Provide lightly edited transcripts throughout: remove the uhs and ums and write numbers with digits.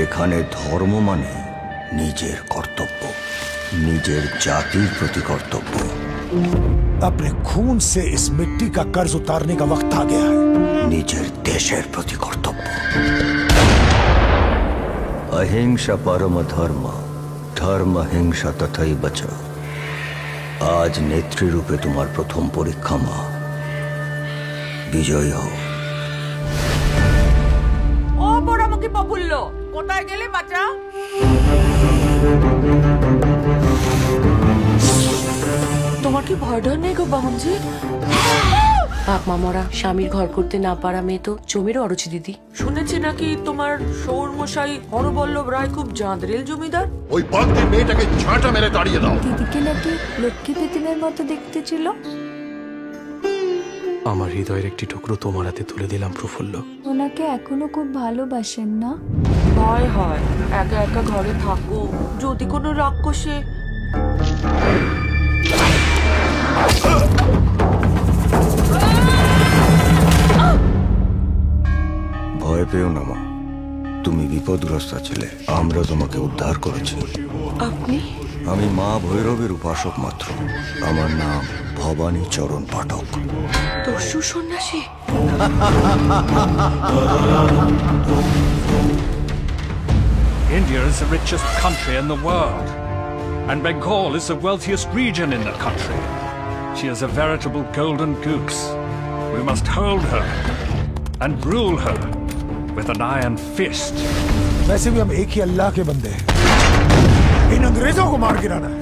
এখানে ধর্ম মানে নিজের কর্তব্য, নিজের জাতির প্রতি কর্তব্য। अपने खून से इस मिट्टी का कर्ज उतारने का वक्त आ गया है। নিজের দেশের প্রতি কর্তব্য। অহিংসা পরম ধর্ম, ধর্ম হিংসা তথাই বচ। আজ নেত্রীরূপে তোমার প্রথম পরীক্ষা মা, বিজয়ী হও। ও পোড়ামুখী প্রফুল্ল, কোথায় গেলে বাচ্চা? তোমার কি ভয় ডর নেই গো বাহনজি? বাপ মা মরা, স্বামীর ঘর করতে না পারা মেয়ে তো জমিরও অরুচি দিদি। শুনেছি নাকি তোমার সৌর মশাই হরবল্লভ রায় খুব জাঁদরেল জমিদার। ওই বাগদি মেয়েটাকে ঝাঁটা মেরে তাড়িয়ে দাও। দিদিকে নাকি লক্ষ্মী পেতিনের মতো দেখতে ছিল। আমার হৃদয়ের একটি টুকরো তোমার হাতে তুলে দিলাম প্রফুল্ল। ওনাকে এখনো খুব ভালোবাসেন না? ভয় হয় একা একা ঘরে থাকো, যদি কোনো রাক্ষসে। ভয় পেও না মা, তুমি বিপদগ্রস্ত ছিলে, আমরা তোমাকে উদ্ধার করেছি। আপনি? আমি মা ভৈরবের উপাসক মাত্র। আমার নাম ভবানী চরণ পাঠক। দস্যু সন্ন্যাসী? India is the richest country in the world, and Bengal is the wealthiest region in the country. She is a veritable golden goose. We must hold her and rule her with an iron fist. वैसे भी हम एक ही अल्लाह के बंदे हैं। इन अंग्रेजों को मार गिराना है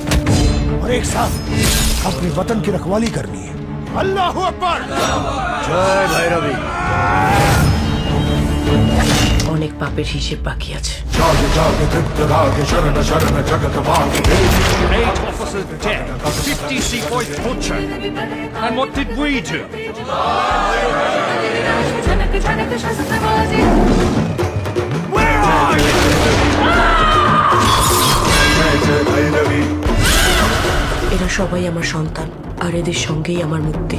और एक साथ अपने वतन की रखवाली करनी है। अल्लाहू अकबर। জয় ভৈরবী। অনেক পাপের হিসেব বাকি আছে। 8 officers dead, 50 sepoys butchered. And what did we do? Where are you? এরা সবাই আমার সন্তান, আর এদের সঙ্গেই আমার মুক্তি।